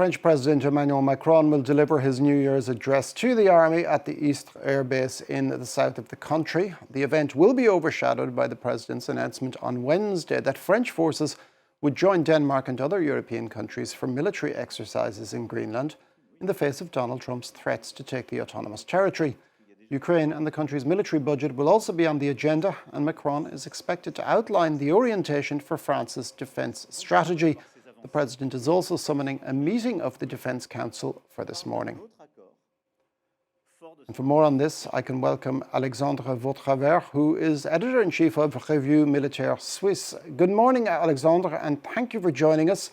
French President Emmanuel Macron will deliver his New Year's address to the army at the Istres Air Base in the south of the country. The event will be overshadowed by the President's announcement on Wednesday that French forces would join Denmark and other European countries for military exercises in Greenland in the face of Donald Trump's threats to take the autonomous territory. Ukraine and the country's military budget will also be on the agenda, and Macron is expected to outline the orientation for France's defence strategy. The President is also summoning a meeting of the Defence Council for this morning. And for more on this, I can welcome Alexandre Vautravers, who is Editor-in-Chief of Revue Militaire Suisse. Good morning, Alexandre, and thank you for joining us.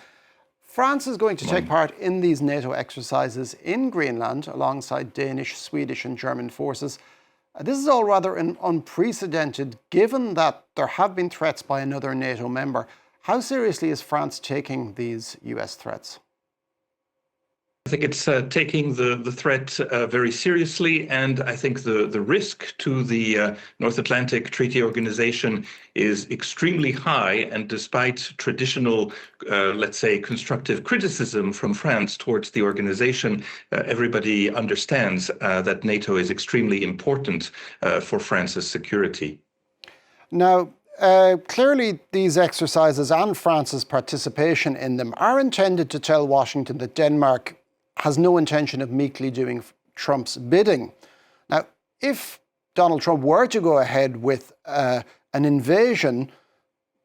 France is going to take part in these NATO exercises in Greenland alongside Danish, Swedish and German forces. This is all rather unprecedented, given that there have been threats by another NATO member. How seriously is France taking these US threats? I think it's taking the threat very seriously, and I think the risk to the North Atlantic Treaty Organization is extremely high. And despite traditional, let's say, constructive criticism from France towards the organization, everybody understands that NATO is extremely important for France's security. Now, clearly, these exercises and France's participation in them are intended to tell Washington that Denmark has no intention of meekly doing Trump's bidding. Now, if Donald Trump were to go ahead with an invasion,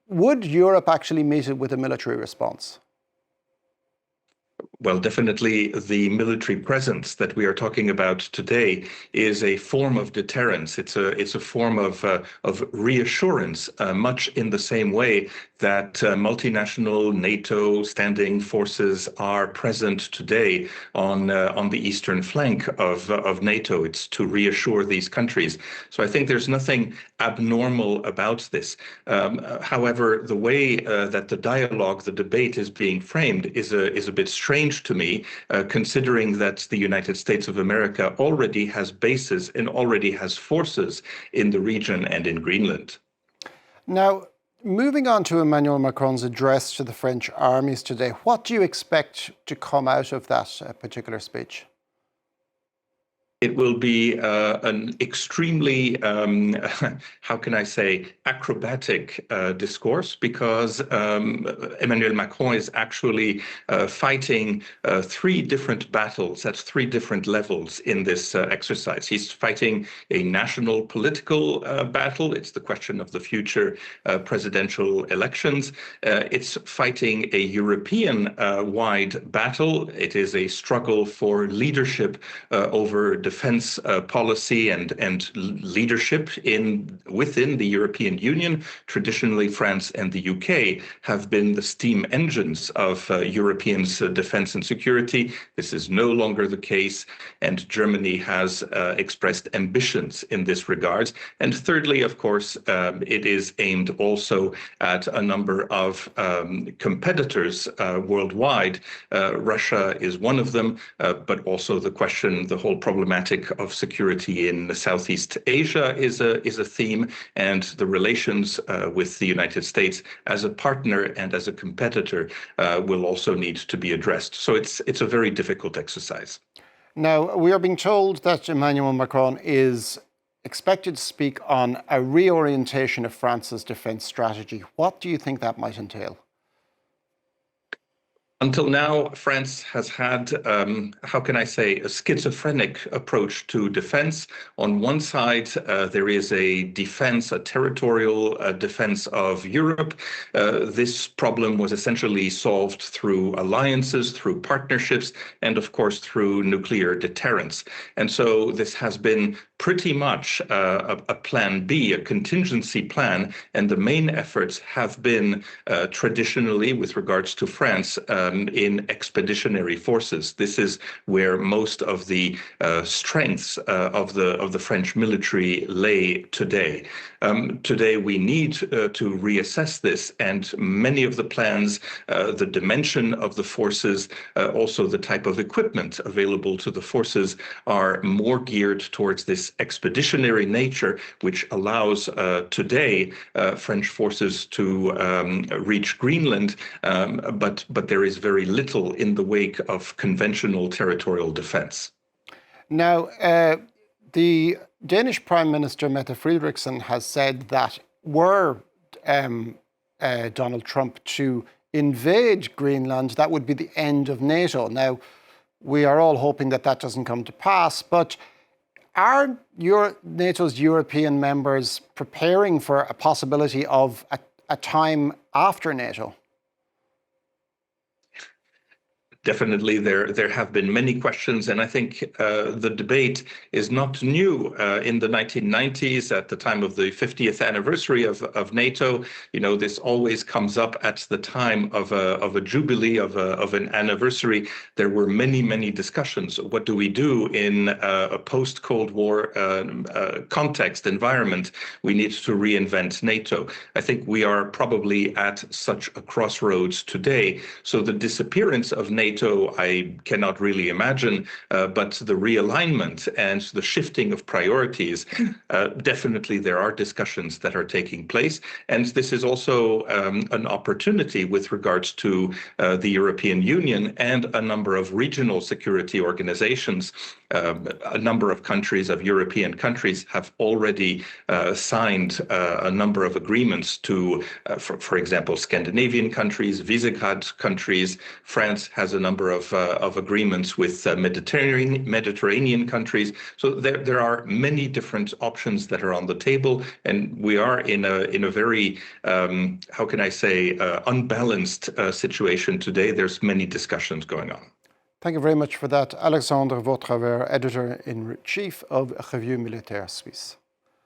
would Europe actually meet it with a military response? Well, definitely the military presence that we are talking about today is a form of deterrence. It's a form of reassurance, much in the same way that multinational NATO standing forces are present today on the eastern flank of NATO. It's to reassure these countries. So I think there's nothing abnormal about this. However, the way that the dialogue, the debate is being framed is a bit strange to me, considering that the United States of America already has bases and already has forces in the region and in Greenland. Now, moving on to Emmanuel Macron's address to the French armies today, what do you expect to come out of that particular speech? It will be an extremely, how can I say, acrobatic discourse, because Emmanuel Macron is actually fighting three different battles at three different levels in this exercise. He's fighting a national political battle. It's the question of the future presidential elections. It's fighting a European-wide battle. It is a struggle for leadership over defense policy and leadership within the European Union. Traditionally, France and the UK have been the steam engines of Europeans' defense and security. This is no longer the case, and Germany has expressed ambitions in this regard. And thirdly, of course, it is aimed also at a number of competitors worldwide. Russia is one of them, but also the whole problematic of security in Southeast Asia is a theme, and the relations with the United States as a partner and as a competitor will also need to be addressed. So it's a very difficult exercise. Now, we are being told that Emmanuel Macron is expected to speak on a reorientation of France's defence strategy. What do you think that might entail? Until now, France has had, how can I say, a schizophrenic approach to defense. On one side, there is a territorial defense of Europe. This problem was essentially solved through alliances, through partnerships, and of course, through nuclear deterrence. And so this has been pretty much a plan B, a contingency plan, and the main efforts have been traditionally, with regards to France, in expeditionary forces. This is where most of the strengths of the French military lay today. Today, we need to reassess this, and many of the plans, the dimension of the forces, also the type of equipment available to the forces, are more geared towards this its expeditionary nature, which allows today French forces to reach Greenland, but there is very little in the wake of conventional territorial defense. Now, the Danish Prime Minister Mette Frederiksen has said that were Donald Trump to invade Greenland, that would be the end of NATO. Now, we are all hoping that that doesn't come to pass, but are NATO's European members preparing for a possibility of a time after NATO? Definitely, there have been many questions, and I think the debate is not new. In the 1990s, at the time of the 50th anniversary of NATO, this always comes up at the time of a jubilee, of an anniversary. There were many discussions. What do we do in a post-Cold War context, environment? We need to reinvent NATO. I think we are probably at such a crossroads today. So the disappearance of NATO, I cannot really imagine, but the realignment and the shifting of priorities, definitely there are discussions that are taking place. And this is also an opportunity with regards to the European Union and a number of regional security organizations. A number of countries, of European countries, have already signed a number of agreements to, for example, Scandinavian countries, Visegrad countries. France has a number of agreements with Mediterranean countries. So there are many different options that are on the table, and we are in a very, how can I say, unbalanced situation today. There's many discussions going on. Thank you very much for that. Alexandre Vautravers, Editor-in-Chief of Revue Militaire Suisse.